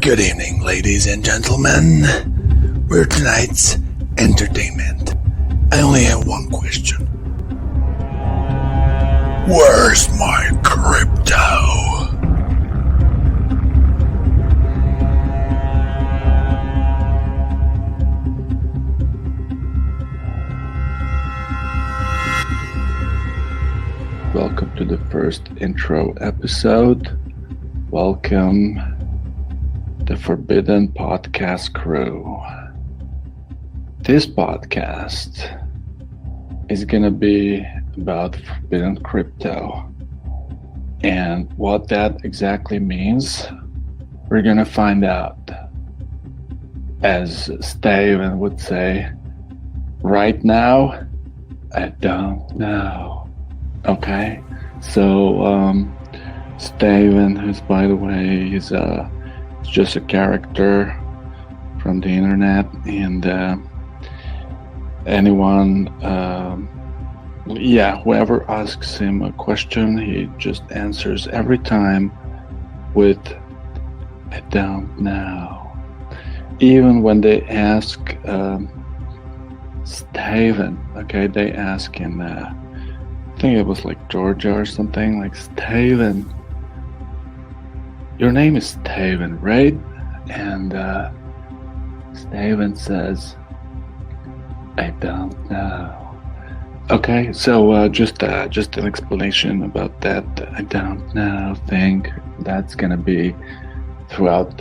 Good evening, ladies and gentlemen. We're tonight's entertainment. I only have one question. Where's my crypto? Welcome to the first intro episode. Welcome, the Forbidden Podcast crew. This podcast is gonna be about forbidden crypto. And what that exactly means, we're gonna find out. As Steven would say, right now, I don't know. Okay, so Steven, who's by the way, is just a character from the internet, and anyone, whoever asks him a question, he just answers every time with "I don't know." Even when they ask Steven, okay, they ask him. I think it was like Georgia or something, like, Steven, your name is Steven, right? And Steven says, I don't know. Okay, so just an explanation about that I don't know thing. That's gonna be throughout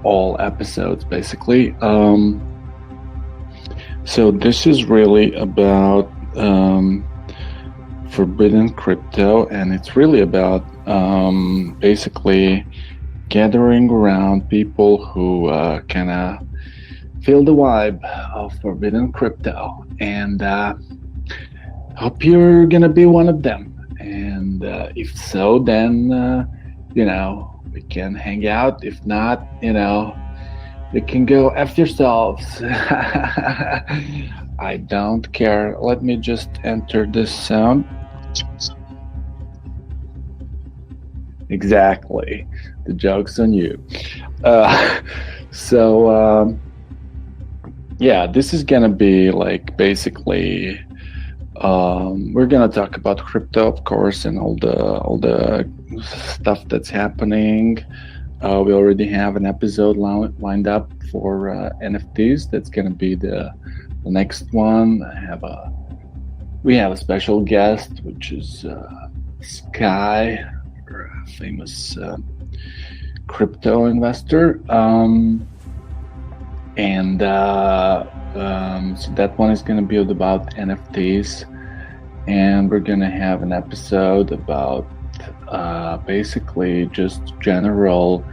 all episodes, basically. So this is really about forbidden crypto, and it's really about basically gathering around people who kind of feel the vibe of forbidden crypto, and hope you're gonna be one of them. And if so, then we can hang out. If not, you can go F yourselves. I don't care. Let me just enter this sound. Exactly. The joke's on you. This is gonna be like basically we're gonna talk about crypto, of course, and all the stuff that's happening. We already have an episode lined up for NFTs. That's gonna be the next one. We have a special guest, which is Sky, a famous crypto investor, so that one is going to be about NFTs, and we're going to have an episode about basically just general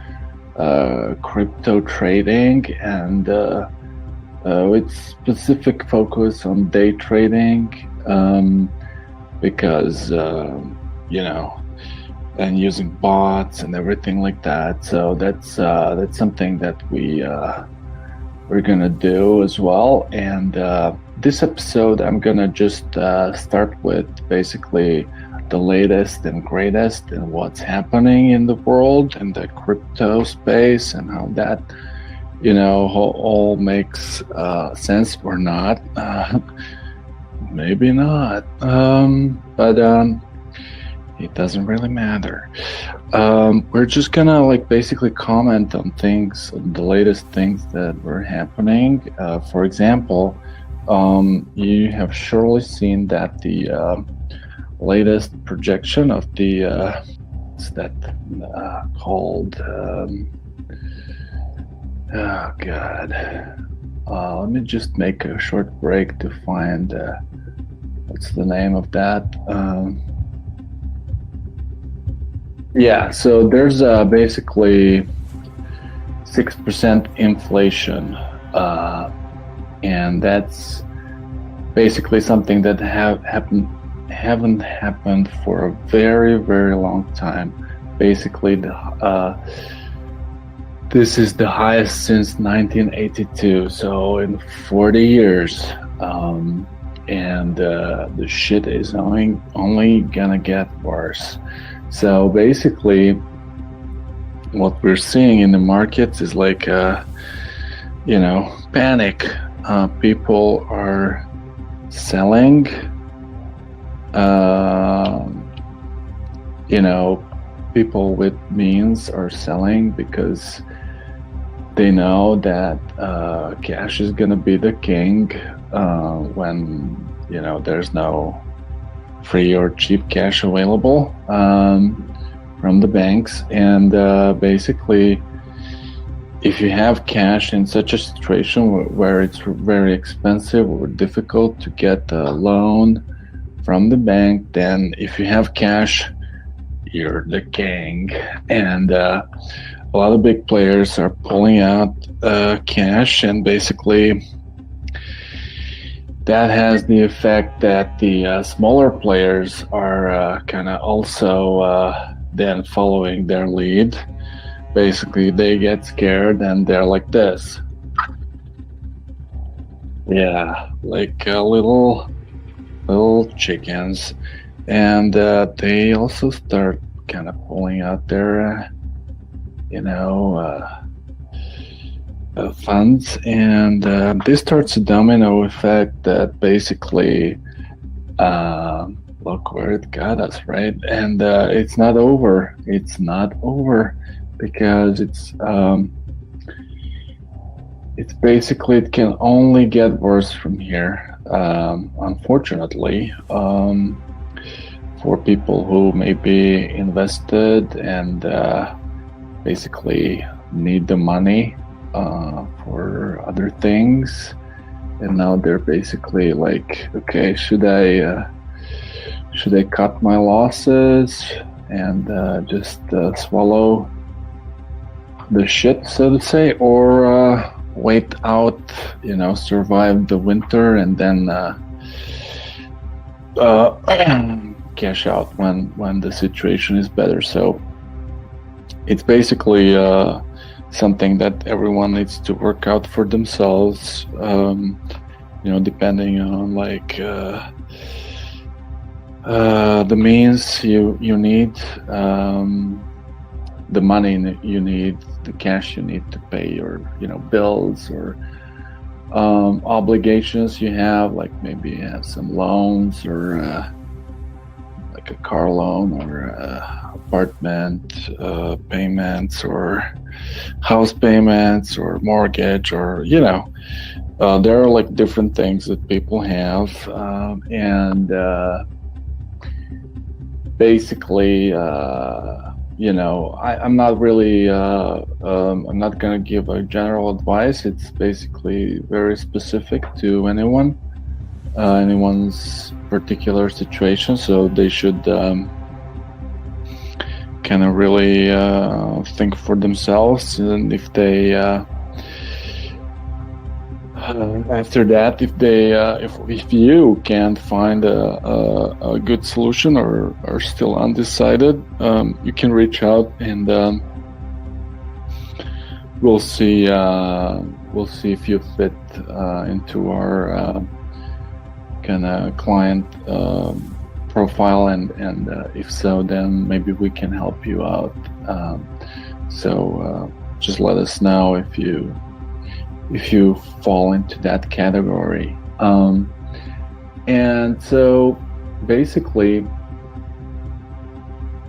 crypto trading, and with specific focus on day trading, because and using bots and everything like that. So that's something that we're gonna do as well. And this episode, I'm gonna just start with basically the latest and greatest and what's happening in the world and the crypto space, and how that all makes sense or not. Maybe not, but it doesn't really matter. We're just gonna basically comment on things, the latest things that were happening. For example, you have surely seen that the latest projection of the what's that called? Oh God. Let me just make a short break to find what's the name of that. So there's basically 6% inflation, and that's basically something that haven't happened for a very, very long time. Basically, this is the highest since 1982, so in 40 years, and the shit is only gonna get worse. So basically, what we're seeing in the markets is like panic. People are selling. People with means are selling because they know that cash is gonna be the king when there's no free or cheap cash available from the banks. And basically, if you have cash in such a situation where it's very expensive or difficult to get a loan from the bank, then if you have cash, you're the king. And a lot of big players are pulling out cash, and basically that has the effect that the smaller players are kind of also then following their lead. Basically, they get scared and they're like this. Yeah, like little chickens. And they also start kind of pulling out their, funds, and this starts a domino effect that basically, look where it got us, right? And it's not over. It's not over because it's basically, it can only get worse from here, unfortunately. For people who may be invested and basically need the money for other things, and now they're basically like, okay, should I cut my losses and just swallow the shit, so to say, or wait out, survive the winter and then cash out when the situation is better. So it's basically something that everyone needs to work out for themselves, depending on like the means you need, the money you need, the cash you need to pay your bills or obligations you have, like maybe you have some loans or like a car loan or apartment payments or house payments or mortgage, or there are like different things that people have, and basically I'm not really I'm not gonna give a general advice. It's basically very specific to anyone's particular situation, so they should kind of really think for themselves. And if they after that, if they if you can't find a good solution or are still undecided, you can reach out and we'll see if you fit into our kind of client profile, and if so, then maybe we can help you out. So just let us know if you fall into that category. And so basically,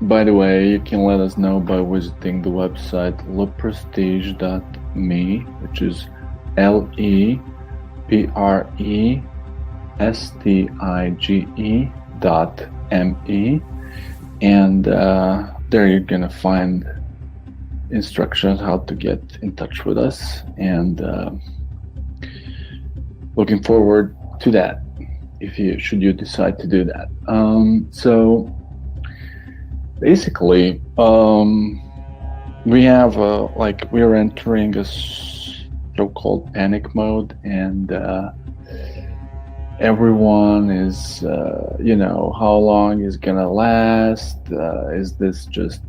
by the way, you can let us know by visiting the website leprestige.me, which is LEPRESTIGE.me, and there you're gonna find instructions how to get in touch with us, and looking forward to that should you decide to do that. So basically, we have we're entering a so-called panic mode, and everyone is how long is gonna last, is this just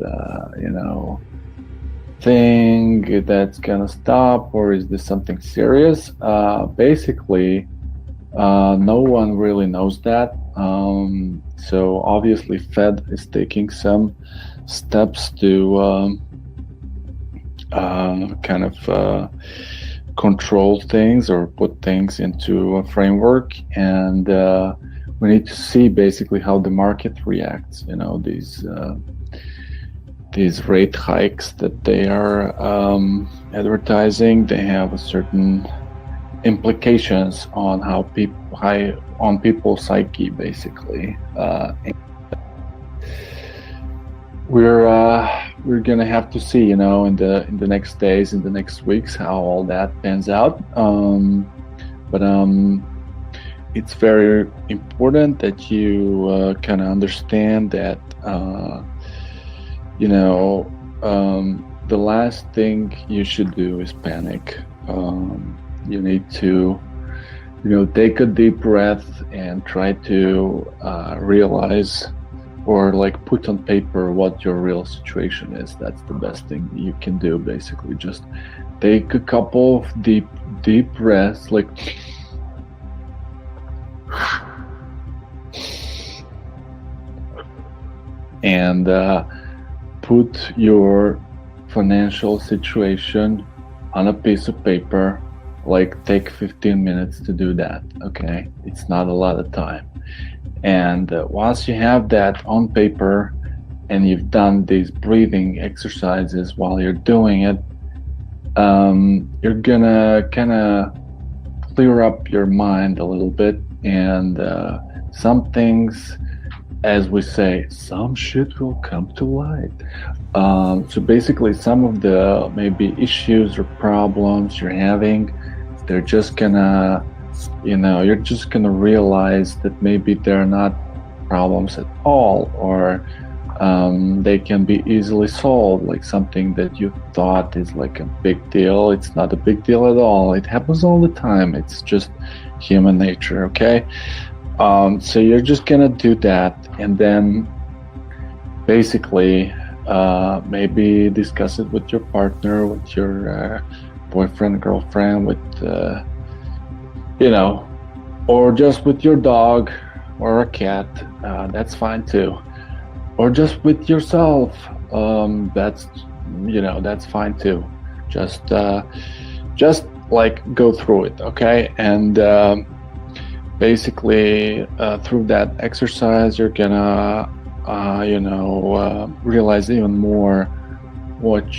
thing that's gonna stop, or is this something serious? Basically, no one really knows that. So obviously Fed is taking some steps to kind of control things or put things into a framework, and we need to see basically how the market reacts. These rate hikes that they are advertising, they have a certain implications on how people's psyche, basically. We're gonna have to see, in the next days, in the next weeks, how all that pans out. But it's very important that you kind of understand that the last thing you should do is panic. You need to take a deep breath and try to realize, or like put on paper, what your real situation is. That's the best thing you can do. Basically, just take a couple of deep breaths, like and put your financial situation on a piece of paper. Like, take 15 minutes to do that. Okay, it's not a lot of time. And once you have that on paper and you've done these breathing exercises while you're doing it, you're gonna kind of clear up your mind a little bit, and some things, as we say, some shit will come to light. So basically, some of the maybe issues or problems you're having, they're just gonna, you're just gonna realize that maybe they're not problems at all, or they can be easily solved. Like something that you thought is like a big deal, it's not a big deal at all. It happens all the time. It's just human nature, okay? So you're just gonna do that, and then basically maybe discuss it with your partner, with your boyfriend, girlfriend, with or just with your dog or a cat. That's fine too, or just with yourself. That's fine too. Just like go through it, okay? And basically through that exercise, you're gonna realize even more what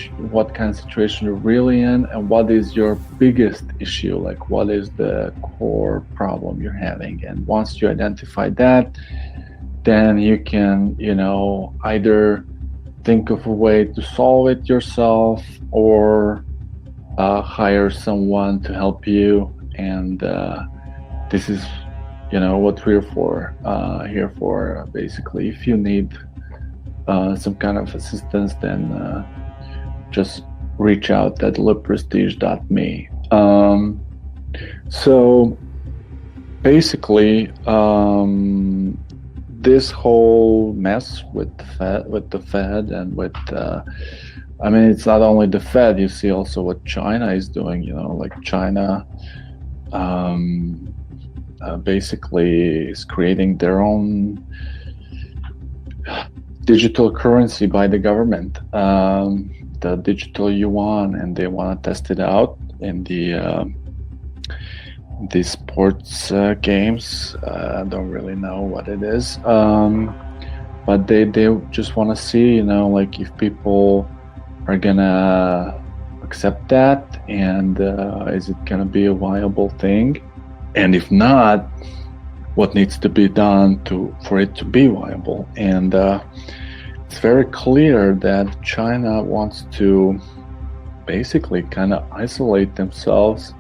kind of situation you're really in, and what is your biggest issue, like what is the core problem you're having. And once you identify that, then you can either think of a way to solve it yourself, or hire someone to help you. And this is what we're here for, basically. If you need some kind of assistance, then just reach out at leprestige.me. So basically, this whole mess with the Fed and with it's not only the Fed. You see also what China is doing. Like China basically is creating their own digital currency by the government, the digital yuan, and they want to test it out in the sports games. I don't really know what it is, but they just want to see, like if people are gonna accept that, and is it gonna be a viable thing, and if not, what needs to be done for it to be viable. And it's very clear that China wants to basically kind of isolate themselves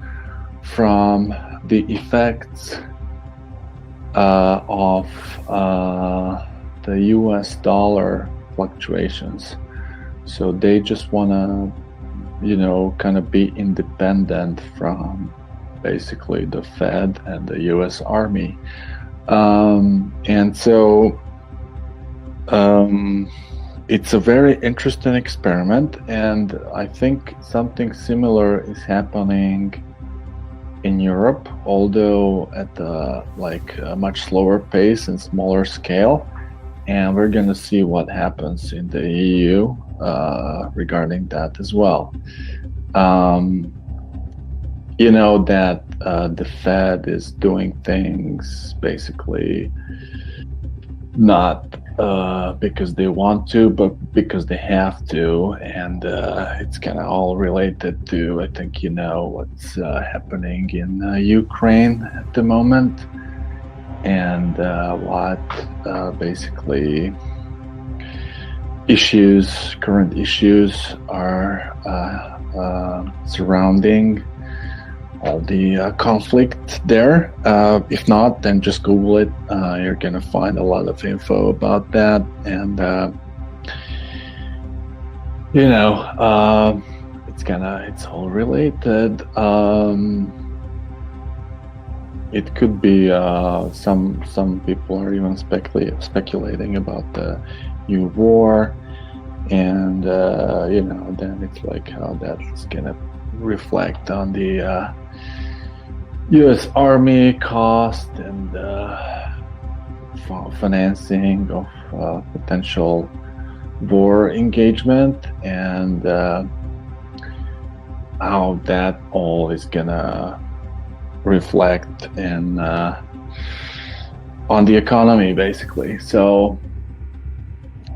from the effects of the US dollar fluctuations. So they just want to, kind of be independent from basically the Fed and the US Army. And so it's a very interesting experiment, and I think something similar is happening in Europe, although at a much slower pace and smaller scale. and we're going to see what happens in the EU regarding that as well. You know that the Fed is doing things basically not because they want to, but because they have to, and it's kind of all related to, I think you know what's happening in Ukraine at the moment, and what basically current issues are surrounding all the conflict there. If not, then just Google it. You're gonna find a lot of info about that, and it's all related. It could be some people are even speculating about the new war, and then it's like how that's gonna reflect on the U.S. Army cost and financing of potential war engagement, and how that all is gonna reflect in on the economy, basically. So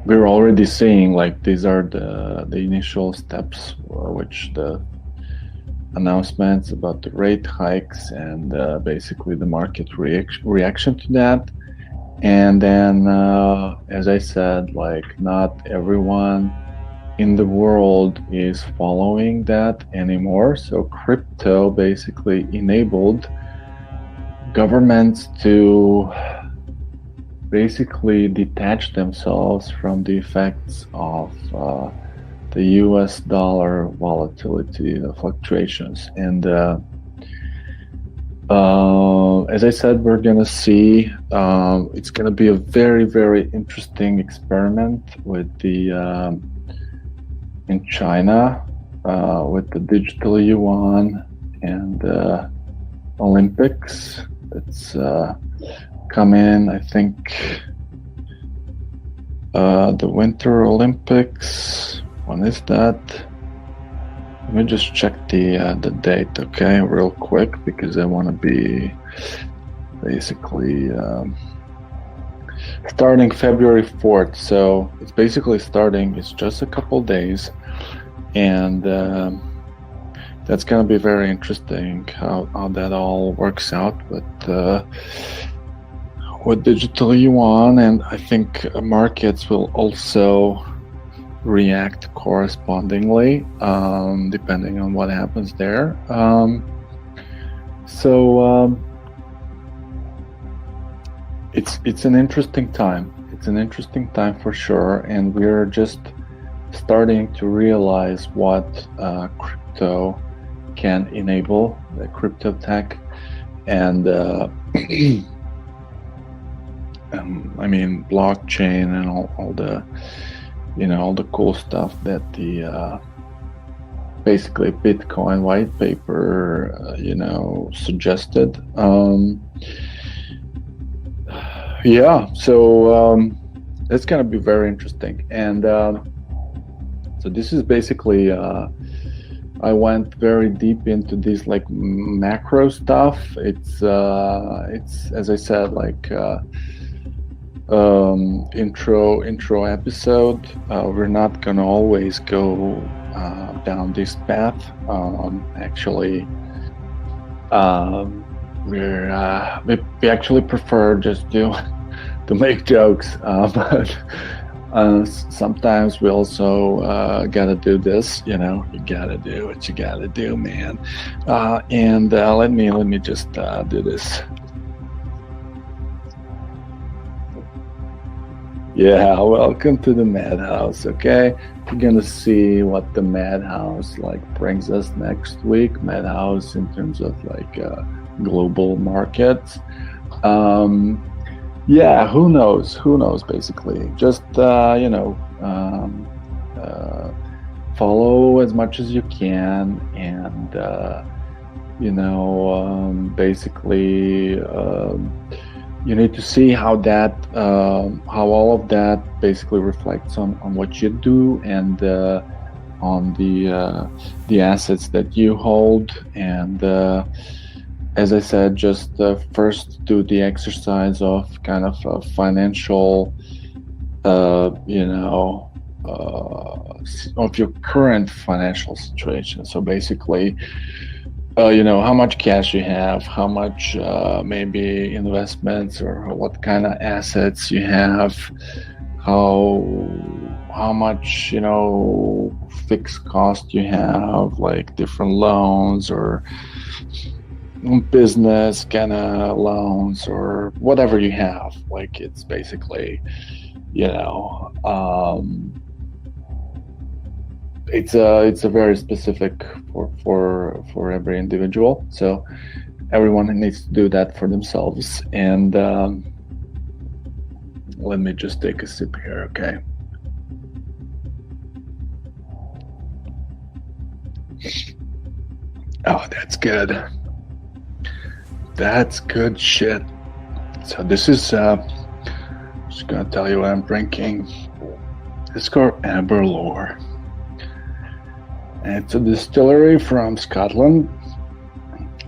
we're already seeing like these are the initial steps, which the announcements about the rate hikes and basically the market reaction to that. And then as I said, like not everyone in the world is following that anymore. So crypto basically enabled governments to basically detach themselves from the effects of the US dollar volatility, the fluctuations. And as I said, we're gonna see, it's gonna be a very, very interesting experiment with the in China with the digital yuan and Olympics. It's come in, I think, the Winter Olympics. When is that? Let me just check the date, okay, real quick, because I want to be basically starting February 4th. So it's basically starting, it's just a couple days, and that's going to be very interesting how that all works out with digital yuan. And I think markets will also react correspondingly, depending on what happens there. It's an interesting time. It's an interesting time for sure, and we're just starting to realize what crypto can enable, the crypto tech, and I mean blockchain and all the all the cool stuff that the basically Bitcoin white paper suggested. So that's gonna be very interesting. And so this is basically I went very deep into this like macro stuff. It's as I said, like intro episode. We're not gonna always go down this path. Actually, we actually prefer just to make jokes, but sometimes we also gotta do this. You gotta do what you gotta do, man. And let me just do this. Yeah, welcome to the Madhouse. Okay, we're gonna see what the Madhouse brings us next week. Madhouse in terms of global markets. Yeah, who knows? Basically, just follow as much as you can, and basically you need to see how that how all of that basically reflects on what you do and on the assets that you hold. And as I said, just first do the exercise of kind of a financial of your current financial situation. So basically, how much cash you have, how much maybe investments or what kind of assets you have, how much fixed cost you have, like different loans or business kind of loans or whatever you have. Like, it's basically it's a very specific for every individual, so everyone needs to do that for themselves. And let me just take a sip here. Okay. Oh, that's good. That's good shit. So this is just gonna tell you what I'm drinking. It's called Aberlour. It's a distillery from Scotland,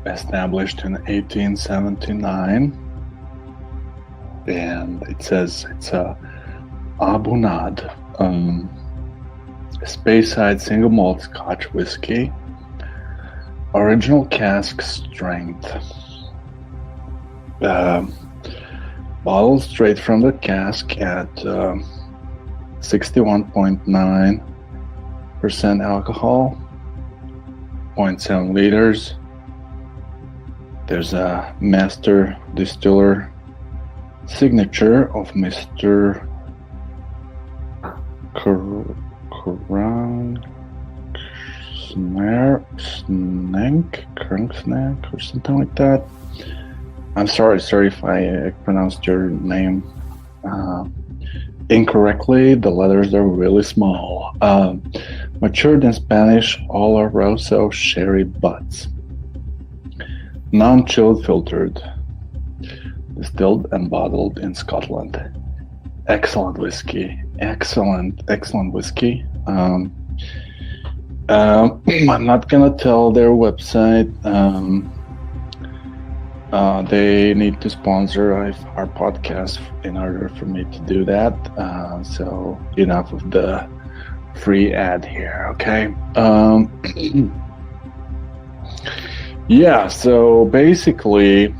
established in 1879, and it says it's a A'bunadh, a Speyside single malt Scotch whiskey, original cask strength, bottled straight from the cask at 61.9% alcohol, 0.7 liters. There's a master distiller signature of Mr. Krungsnack or something like that. I'm sorry if I pronounced your name incorrectly. The letters are really small. Matured in Spanish Oloroso sherry butts. Non-chilled filtered. Distilled and bottled in Scotland. Excellent whiskey. Excellent whiskey. I'm not gonna tell their website. They need to sponsor our podcast in order for me to do that. So enough of the free ad here, okay? Yeah, so basically,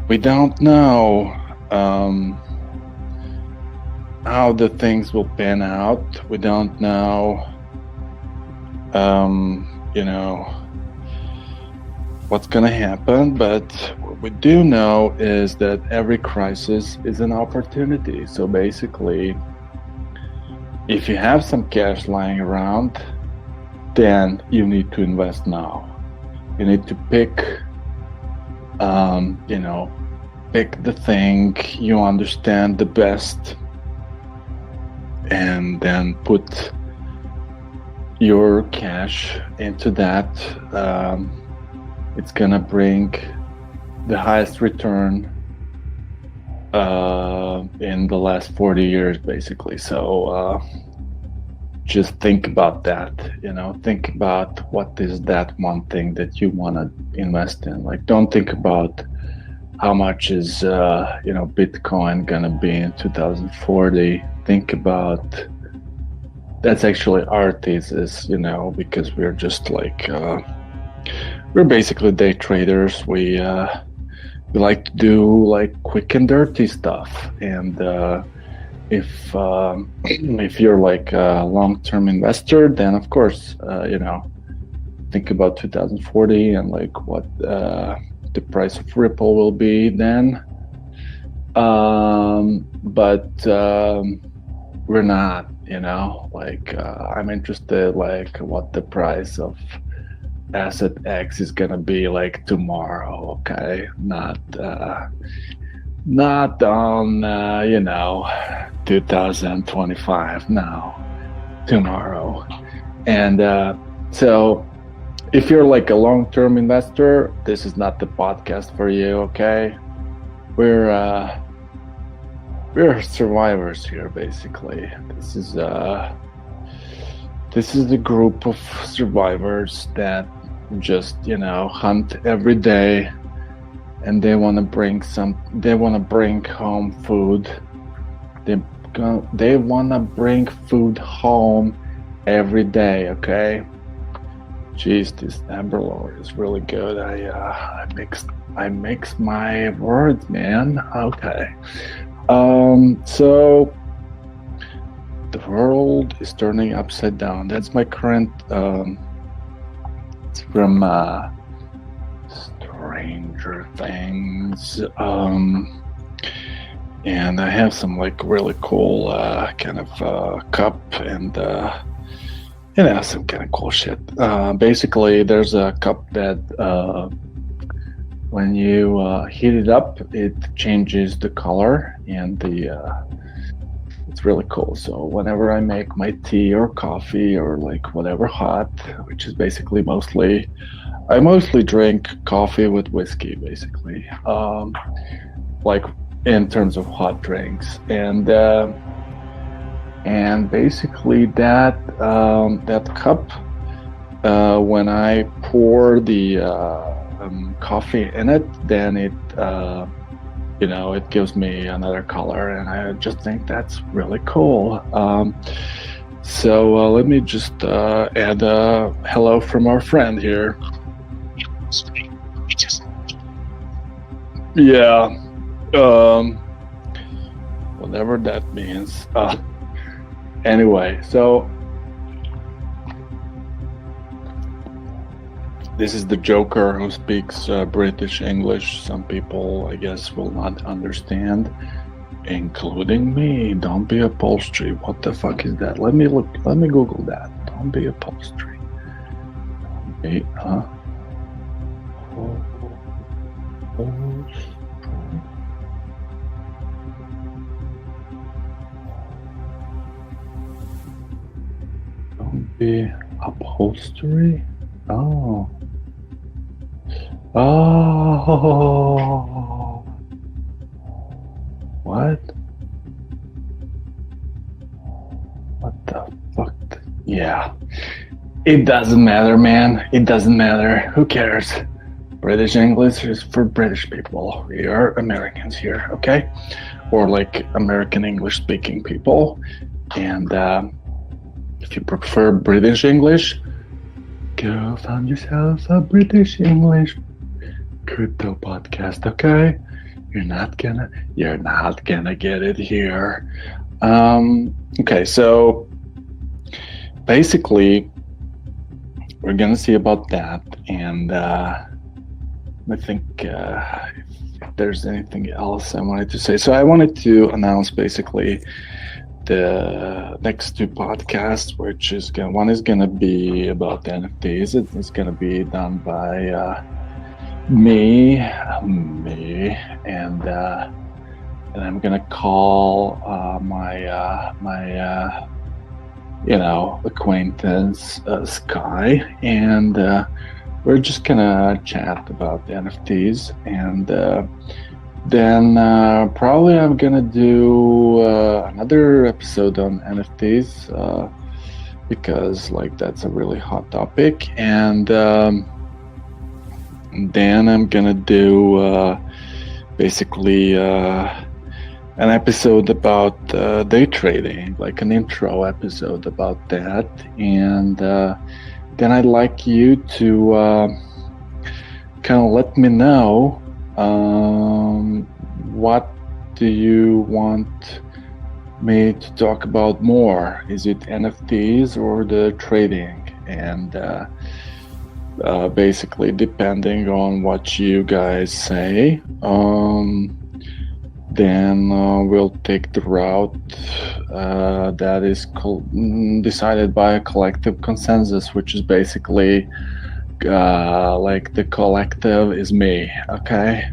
we don't know how the things will pan out. We don't know, what's gonna happen, but what we do know is that every crisis is an opportunity. So basically, if you have some cash lying around, then you need to invest now. You need to pick the thing you understand the best, and then put your cash into that. It's gonna bring the highest return in the last 40 years, basically. So just think about that. Think about what is that one thing that you want to invest in. Like, don't think about how much is Bitcoin gonna be in 2040. Think about, that's actually our thesis, because we're just like we're basically day traders. We like to do like quick and dirty stuff, and if you're like a long-term investor, then of course think about 2040 and like what the price of Ripple will be then. But we're not, I'm interested like what the price of asset X is gonna be like tomorrow, okay? Not on 2025, now, tomorrow. And so if you're like a long-term investor, this is not the podcast for you. Okay, we're survivors here, basically. This is the group of survivors that just hunt every day, and they want to bring home food. They want to bring food home every day. Okay. Jeez, this Amberlord is really good. I mix my words, man. Okay. So the world is turning upside down. That's my current. It's from Stranger Things. And I have some like really cool kind of cup and some kind of cool shit. Basically, there's a cup that when you heat it up, it changes the color, and it's really cool. So whenever I make my tea or coffee or like whatever hot, which is basically I mostly drink coffee with whiskey, basically. Like in terms of hot drinks, and basically that cup, when I pour the coffee in it, then it it gives me another color, and I just think that's really cool. So let me just add a hello from our friend here. Yeah. Whatever that means. Anyway, so this is the Joker who speaks British English. Some people, I guess, will not understand, including me. Don't be upholstery. What the fuck is that? Let me Google that. Don't be upholstery. Don't be upholstery. Oh. What? What the fuck? Yeah. It doesn't matter, man. It doesn't matter. Who cares? British English is for British people. We are Americans here, okay? Or like American English speaking people. And if you prefer British English, go find yourself a British English crypto podcast, okay? You're not gonna get it here. Okay, so basically we're gonna see about that, and I think if there's anything else I wanted to say. So I wanted to announce basically the next two podcasts, which is one is gonna be about the NFTs. It's gonna be done by me, and I'm gonna call my acquaintance Sky, and we're just gonna chat about the NFTs, and then probably I'm gonna do another episode on NFTs because like that's a really hot topic, and then I'm gonna do basically an episode about day trading, like an intro episode about that, and then I'd like you to kind of let me know what do you want me to talk about more? Is it NFTs or the trading? And basically depending on what you guys say, then we'll take the route that is decided by a collective consensus, which is basically like the collective is me, okay?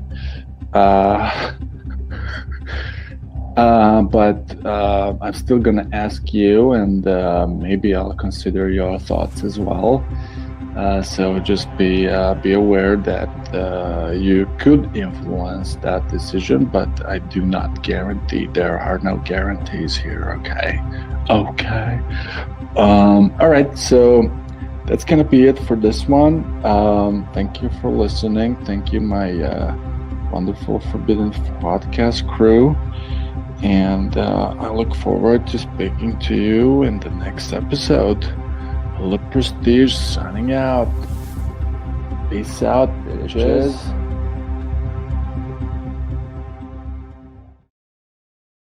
But I'm still gonna ask you, and maybe I'll consider your thoughts as well. So just be aware that you could influence that decision, but I do not guarantee. There are no guarantees here. Okay. All right. So that's gonna be it for this one. Thank you for listening. Thank you, my wonderful Forbidden Podcast crew. And I look forward to speaking to you in the next episode. Le Prestige signing out. Peace out, bitches.